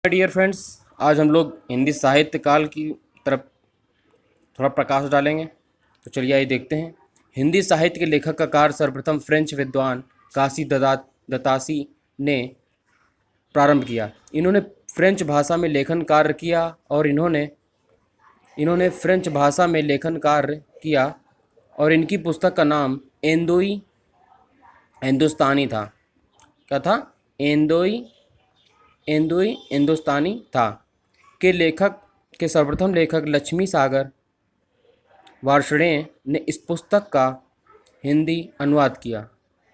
Dear friends, आज हम लोग हिंदी साहित्य काल की तरफ थोड़ा प्रकाश डालेंगे। तो चलिए आइए देखते हैं। हिंदी साहित्य के लेखक का कार्य सर्वप्रथम फ्रेंच विद्वान काशी दतासी ने प्रारंभ किया। इन्होंने फ्रेंच भाषा में लेखन कार्य किया और इन्होंने इन्होंने फ्रेंच भाषा में लेखन कार्य किया और इनकी पुस्तक का नाम एंदोई हिंदुस्तानी था। क्या था? एंदोई एंदोई हिंदुस्तानी था। के सर्वप्रथम लेखक लक्ष्मी सागर वार्ष्णेय ने इस पुस्तक का हिंदी अनुवाद किया।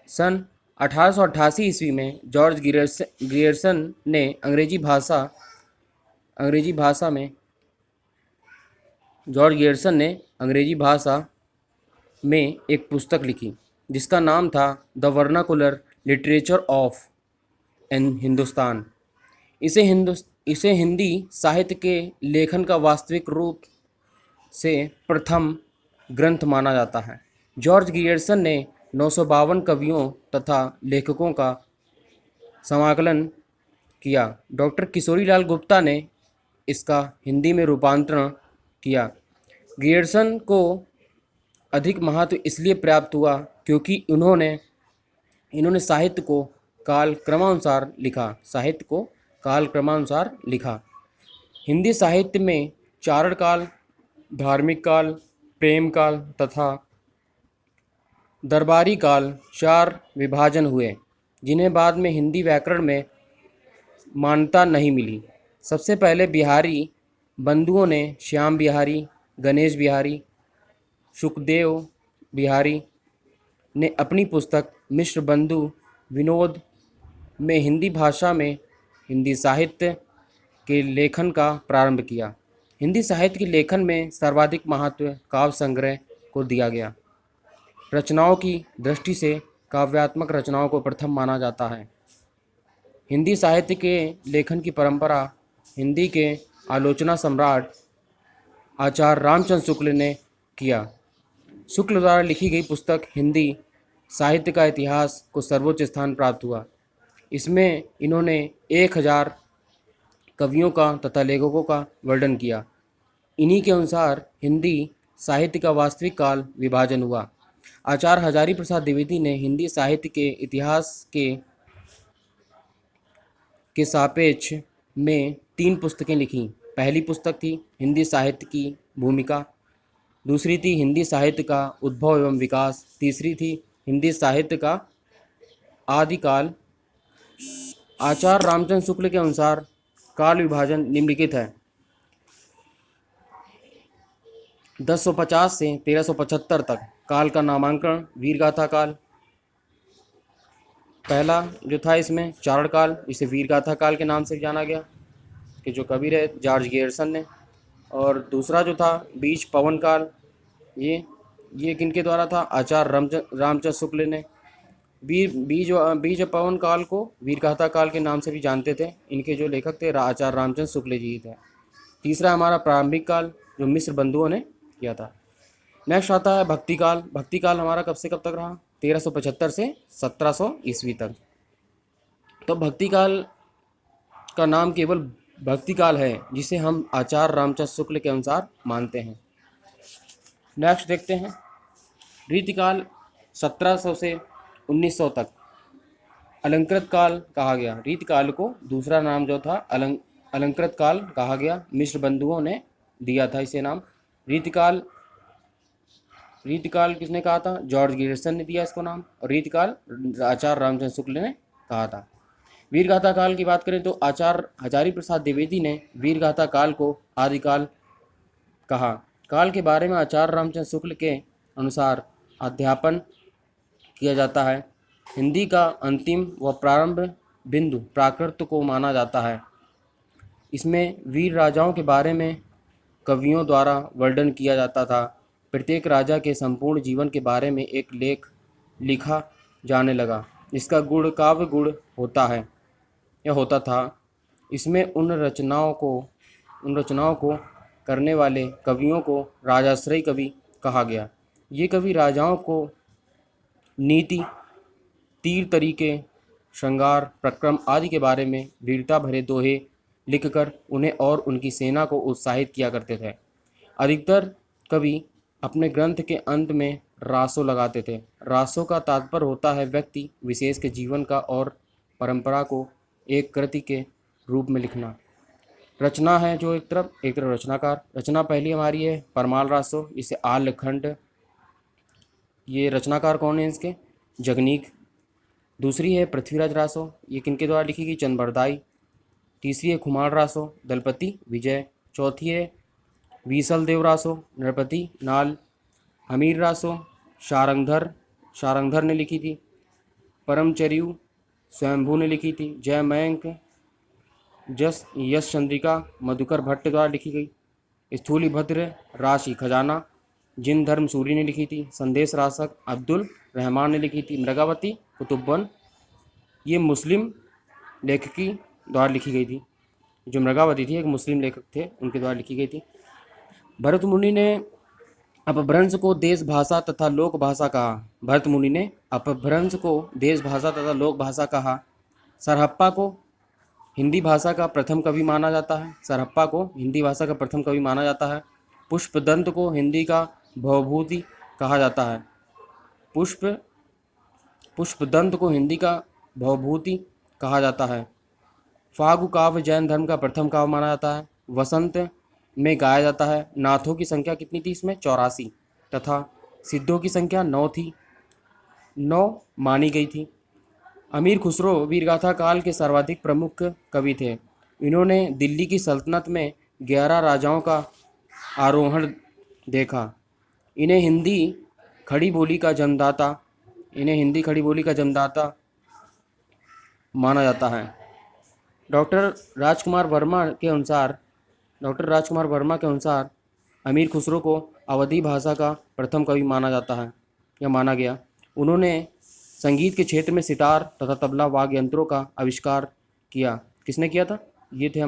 सन 1888 ईस्वी में ग्रियर्सन ने अंग्रेजी भाषा में जॉर्ज गियर्सन ने अंग्रेजी भाषा में एक पुस्तक लिखी जिसका नाम था the vernacular literature of Hindustan. इसे हिंदी साहित्य के लेखन का वास्तविक रूप से प्रथम ग्रंथ माना जाता है। जॉर्ज गियर्सन ने 952 कवियों तथा लेखकों का समाकलन किया। डॉक्टर किशोरीलाल गुप्ता ने इसका हिंदी में रूपांतरण किया। गियर्सन को अधिक महत्व इसलिए प्राप्त हुआ क्योंकि इन्होंने साहित्य को काल क्रमानुसार लिखा। हिंदी साहित्य में चारण काल, धार्मिक काल, प्रेम काल तथा दरबारी काल 4 विभाजन हुए जिन्हें बाद में हिंदी व्याकरण में मान्यता नहीं मिली। सबसे पहले बिहारी बंधुओं ने श्याम बिहारी, गणेश बिहारी, सुखदेव बिहारी ने अपनी पुस्तक मिश्र बंधु विनोद में हिंदी भाषा में हिंदी साहित्य के लेखन का प्रारंभ किया। हिंदी साहित्य के लेखन में सर्वाधिक महत्व काव्य संग्रह को दिया गया। रचनाओं की दृष्टि से काव्यात्मक रचनाओं को प्रथम माना जाता है। हिंदी साहित्य के लेखन की परंपरा हिंदी के आलोचना सम्राट आचार्य रामचंद्र शुक्ल ने किया। शुक्ल द्वारा लिखी गई पुस्तक हिंदी साहित्य का इतिहास को सर्वोच्च स्थान प्राप्त हुआ। इसमें इन्होंने 1000 कवियों का तथा लेखकों का वर्णन किया। इन्हीं के अनुसार हिंदी साहित्य का वास्तविक काल विभाजन हुआ। आचार्य हजारी प्रसाद द्विवेदी ने हिंदी साहित्य के इतिहास के सापेक्ष में 3 पुस्तकें लिखीं। पहली पुस्तक थी हिंदी साहित्य की भूमिका, दूसरी थी हिंदी साहित्य का उद्भव एवं विकास, तीसरी थी हिंदी साहित्य का आदिकाल। आचार्य रामचंद्र शुक्ल के अनुसार काल विभाजन निम्नलिखित है। 1050 से 1375 तक काल का नामांकन वीरगाथा काल। पहला जो था इसमें चारण काल, इसे वीरगाथा काल के नाम से जाना गया कि जो कवि रहे जॉर्ज गियर्सन ने। और दूसरा जो था बीज पवन काल, ये किनके द्वारा था? आचार्य रामचंद्र शुक्ल ने। बीज पवन काल को वीरगाथा काल के नाम से भी जानते थे। इनके जो लेखक थे आचार्य रामचंद्र शुक्ल जी थे। तीसरा हमारा प्रारंभिक काल जो मिश्र बंधुओं ने किया था। नेक्स्ट आता है भक्ति काल। भक्ति काल हमारा कब से कब तक रहा? 1375 से 1700 ईस्वी तक। तो भक्ति काल का नाम केवल भक्ति काल है जिसे हम आचार्य रामचंद्र शुक्ल के अनुसार मानते हैं। नेक्स्ट देखते हैं रीतिकाल 1700 से 1900 तक अलंकृत काल कहा गया। रीतिकाल को दूसरा नाम जो था अलंकृत काल कहा गया। मिश्र बंधुओं ने दिया था इसे नाम। रीतिकाल किसने कहा था? जॉर्ज गियर्सन ने दिया इसको नाम। और रीतिकाल आचार्य रामचंद्र शुक्ल ने कहा था। वीरगाथा काल की बात करें तो आचार्य हजारी प्रसाद द्विवेदी ने वीरगाथा काल को आदिकाल कहा। काल के बारे में आचार्य रामचंद्र शुक्ल के अनुसार अध्यापन किया जाता है। हिंदी का अंतिम व प्रारंभ बिंदु प्राकृत को माना जाता है। इसमें वीर राजाओं के बारे में कवियों द्वारा वर्णन किया जाता था। प्रत्येक राजा के संपूर्ण जीवन के बारे में एक लेख लिखा जाने लगा जिसका गुण काव्य गुण होता है या होता था। इसमें उन रचनाओं को करने वाले कवियों को राजाश्रयी कवि कहा गया। ये कवि राजाओं को नीति, तीर तरीके, श्रृंगार, प्रक्रम आदि के बारे में वीरता भरे दोहे लिखकर उन्हें और उनकी सेना को उत्साहित किया करते थे। अधिकतर कवि अपने ग्रंथ के अंत में रासो लगाते थे। रासो का तात्पर्य होता है व्यक्ति विशेष के जीवन का और परंपरा को एक कृति के रूप में लिखना। रचना है जो एक तरफ रचनाकार। रचना पहली हमारी है परमाल रासो, इसे आलखंड। ये रचनाकार कौन है इसके? जगनीक। दूसरी है पृथ्वीराज रासो, ये किनके द्वारा लिखी गई? चंद्रबरदाई। तीसरी है खुमार रासो, दलपति विजय। चौथी है वीसल देव रासो, नरपति नाल। हमीर रासो शारंगधर ने लिखी थी। परमचर्यु स्वयंभू ने लिखी थी। जय मयंक यश चंद्रिका मधुकर भट्ट द्वारा लिखी गई। स्थूलिभद्र राशि खजाना जिन धर्म सूरी ने लिखी थी। संदेश रासक अब्दुल रहमान ने लिखी थी। मृगावती कुतुब्बन, ये मुस्लिम लेखकी द्वारा लिखी गई थी। जो मृगावती थी एक मुस्लिम लेखक थे, उनके द्वारा लिखी गई थी। भरत मुनि ने अपभ्रंश को देश भाषा तथा लोक भाषा कहा। भरत मुनि ने अपभ्रंश को देश भाषा तथा लोक भाषा कहा। सरहप्पा को हिंदी भाषा का प्रथम कवि माना जाता है। सरहप्पा को हिंदी भाषा का प्रथम कवि माना जाता है। पुष्पदंत को हिंदी का भवभूति कहा जाता है। पुष्पदंत को हिंदी का भवभूति कहा जाता है। फागु काव्य जैन धर्म का प्रथम काव्य माना जाता है। वसंत में गाया जाता है। नाथों की संख्या कितनी थी इसमें? 84 तथा सिद्धों की संख्या 9 थी, 9 मानी गई थी। अमीर खुसरो वीरगाथा काल के सर्वाधिक प्रमुख कवि थे। इन्होंने दिल्ली की सल्तनत में 11 राजाओं का आरोहण देखा। इन्हें हिंदी खड़ी बोली का जन्मदाता माना जाता है। डॉक्टर राजकुमार वर्मा के अनुसार अमीर खुसरो को अवधी भाषा का प्रथम कवि माना जाता है या माना गया। उन्होंने संगीत के क्षेत्र में सितार तथा तबला वाद्य यंत्रों का आविष्कार किया। किसने किया था? ये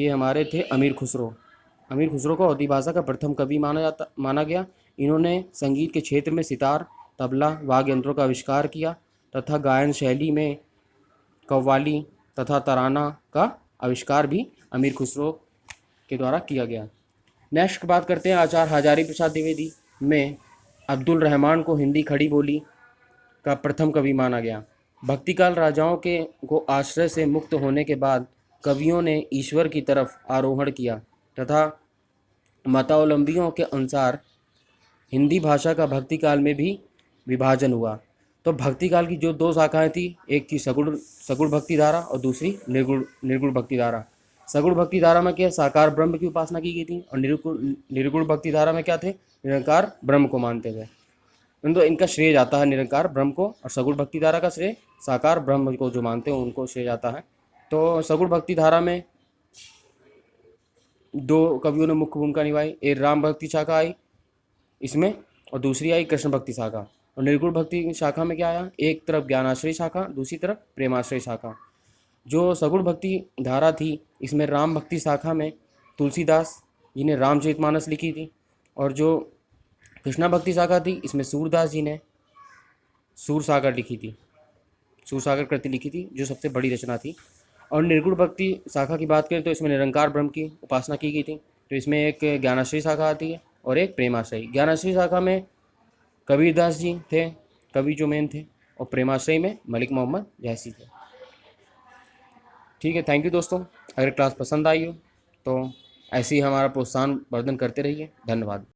हमारे थे अमीर खुसरो। अमीर खुसरो को अवधी भाषा का प्रथम कवि माना गया। इन्होंने संगीत के क्षेत्र में सितार तबला वाद्य यंत्रों का आविष्कार किया तथा गायन शैली में कव्वाली तथा तराना का आविष्कार भी अमीर खुसरो के द्वारा किया गया। नेक्स्ट बात करते हैं आचार्य हजारी प्रसाद द्विवेदी में अब्दुल रहमान को हिंदी खड़ी बोली का प्रथम कवि माना गया। भक्तिकाल राजाओं के को आश्रय से मुक्त होने के बाद कवियों ने ईश्वर की तरफ आरोहण किया तथा मतावलंबियों के अनुसार हिंदी भाषा का भक्तिकाल में भी विभाजन हुआ। तो भक्तिकाल की जो 2 शाखाएं थी, एक थी सगुण भक्ति धारा और दूसरी निर्गुण भक्ति धारा। सगुण भक्ति धारा में क्या साकार ब्रह्म की उपासना की गई थी और निर्गुण भक्ति धारा में क्या थे? निरंकार ब्रह्म को मानते थे। तो इनका श्रेय जाता है निरंकार ब्रह्म को और सगुण भक्ति धारा का श्रेय साकार ब्रह्म को जो मानते हैं उनको श्रेय जाता है। तो सगुण भक्ति धारा में 2 कवियों ने मुख्य भूमिका निभाई। एक राम भक्ति शाखा आई इसमें और दूसरी आई कृष्ण भक्ति शाखा। और निर्गुण भक्ति शाखा में क्या आया? एक तरफ ज्ञानाश्रय शाखा, दूसरी तरफ प्रेमाश्रय शाखा। जो सगुण भक्ति धारा थी इसमें राम भक्ति शाखा में तुलसीदास जी ने रामचरितमानस लिखी थी और जो कृष्णा भक्ति शाखा थी इसमें सूरदास जी ने सूरसागर कृति लिखी थी जो सबसे बड़ी रचना थी। और निर्गुण भक्ति शाखा की बात करें तो इसमें निरंकार ब्रह्म की उपासना की गई थी। तो इसमें एक ज्ञानाश्रय शाखा आती है और एक प्रेमाश्रय। ज्ञानाश्रय शाखा में कबीरदास जी थे कवि जो मेन थे और प्रेमाश्रय में मलिक मोहम्मद जैसी थे। ठीक है, थैंक यू दोस्तों। अगर क्लास पसंद आई हो तो ऐसे ही हमारा प्रोत्साहन वर्धन करते रहिए। धन्यवाद।